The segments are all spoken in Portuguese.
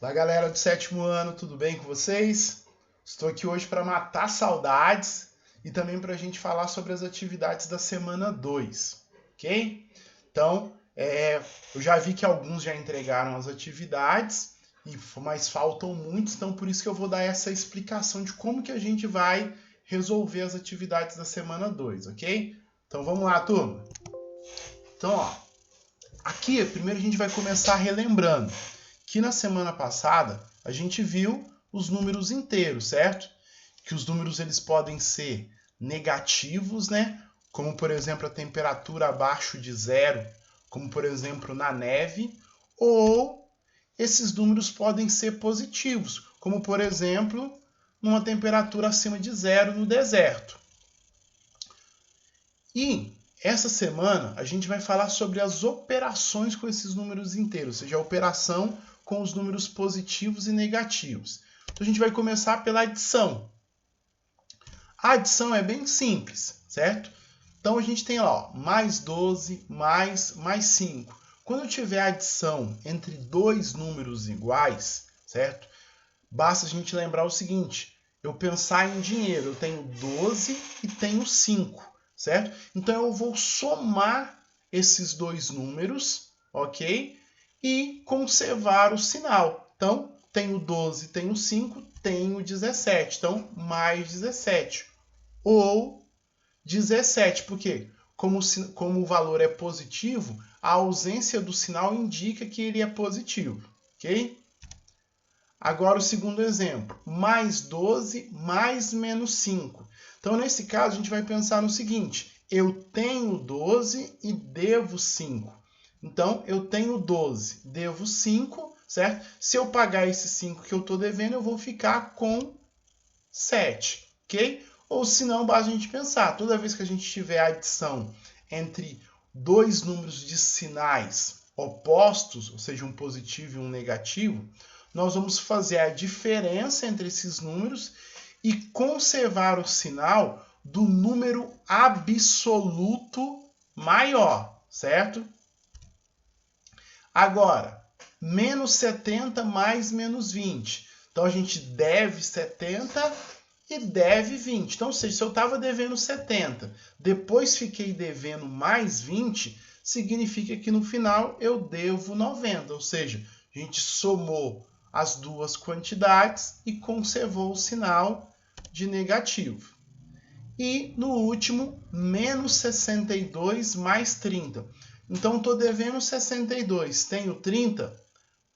Olá, galera do 7º ano, tudo bem com vocês? Estou aqui hoje para matar saudades e também para a gente falar sobre as atividades da semana 2, ok? Então, eu já vi que alguns já entregaram as atividades, mas faltam muitos, então por isso que eu vou dar essa explicação de como que a gente vai resolver as atividades da semana 2, ok? Então vamos lá, turma! Então, ó, aqui primeiro a gente vai começar relembrando que na semana passada a gente viu os números inteiros, certo? Que os números eles podem ser negativos, né? Como, por exemplo, a temperatura abaixo de zero, como, por exemplo, na neve, ou esses números podem ser positivos, como, por exemplo, numa temperatura acima de zero no deserto. E essa semana a gente vai falar sobre as operações com esses números inteiros, ou seja, a operação com os números positivos e negativos. Então a gente vai começar pela adição. A adição é bem simples, certo? Então a gente tem lá, ó, mais 12, mais 5. Quando eu tiver adição entre dois números iguais, certo? Basta a gente lembrar o seguinte, eu pensar em dinheiro, eu tenho 12 e tenho 5, certo? Então eu vou somar esses dois números, ok? E conservar o sinal. Então, tenho 12, tenho 5, tenho 17. Então, mais 17. Ou 17, por quê? Como o valor é positivo, a ausência do sinal indica que ele é positivo, ok? Agora o segundo exemplo, mais 12 mais menos 5. Então, nesse caso, a gente vai pensar no seguinte, eu tenho 12 e devo 5. Então, eu tenho 12, devo 5, certo? Se eu pagar esse 5 que eu estou devendo, eu vou ficar com 7, ok? Ou se não, basta a gente pensar, toda vez que a gente tiver adição entre dois números de sinais opostos, ou seja, um positivo e um negativo, nós vamos fazer a diferença entre esses números e conservar o sinal do número absoluto maior, certo? Agora, menos 70 mais menos 20. Então, a gente deve 70 e deve 20. Então, ou seja, se eu estava devendo 70, depois fiquei devendo mais 20, significa que no final eu devo 90. Ou seja, a gente somou as duas quantidades e conservou o sinal de negativo. E no último, menos 62 mais 30. Então, estou devendo 62, tenho 30,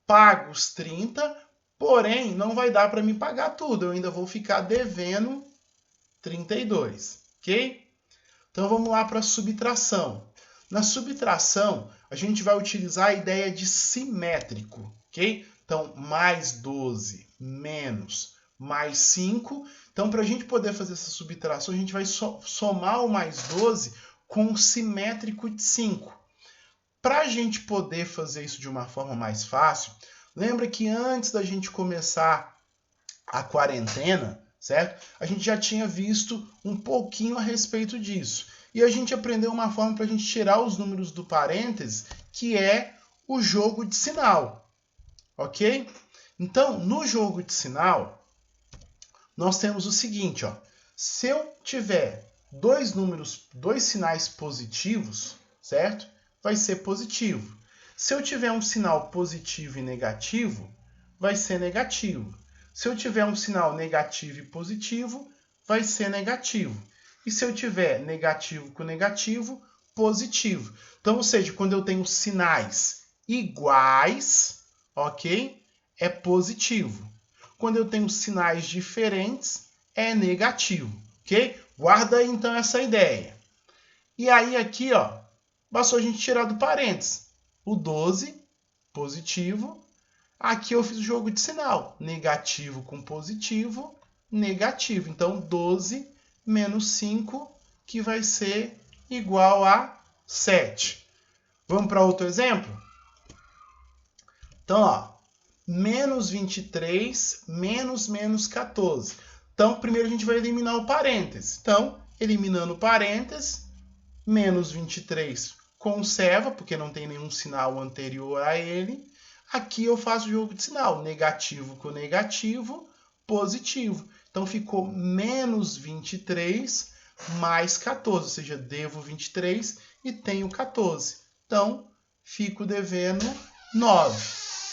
pago os 30, porém, não vai dar para me pagar tudo. Eu ainda vou ficar devendo 32, ok? Então, vamos lá para a subtração. Na subtração, a gente vai utilizar a ideia de simétrico, ok? Então, mais 12 menos mais 5. Então, para a gente poder fazer essa subtração, a gente vai somar o mais 12 com o simétrico de 5. Para a gente poder fazer isso de uma forma mais fácil, lembra que antes da gente começar a quarentena, certo? A gente já tinha visto um pouquinho a respeito disso. E a gente aprendeu uma forma para a gente tirar os números do parênteses, que é o jogo de sinal, ok? Então, no jogo de sinal, nós temos o seguinte, ó. Se eu tiver dois sinais positivos, certo? Vai ser positivo. Se eu tiver um sinal positivo e negativo, vai ser negativo. Se eu tiver um sinal negativo e positivo, vai ser negativo. E se eu tiver negativo com negativo, positivo. Então, ou seja, quando eu tenho sinais iguais, ok? É positivo. Quando eu tenho sinais diferentes, é negativo, ok? Guarda aí, então, essa ideia. E aí, aqui, ó, bastou a gente tirar do parênteses. O 12, positivo. Aqui eu fiz o jogo de sinal. Negativo com positivo, negativo. Então, 12 menos 5, que vai ser igual a 7. Vamos para outro exemplo? Então, ó, menos 23 menos 14. Então, primeiro a gente vai eliminar o parênteses. Então, eliminando o parênteses, menos 23 conserva, porque não tem nenhum sinal anterior a ele. Aqui eu faço jogo de sinal, negativo com negativo, positivo. Então ficou menos 23 mais 14, ou seja, devo 23 e tenho 14. Então, fico devendo 9.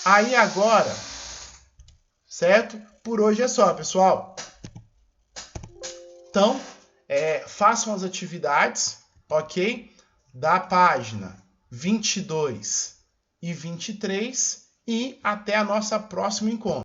Aí agora, certo? Por hoje é só, pessoal. Então, façam as atividades, ok? Da página 22 e 23 e até a nossa próxima encontro.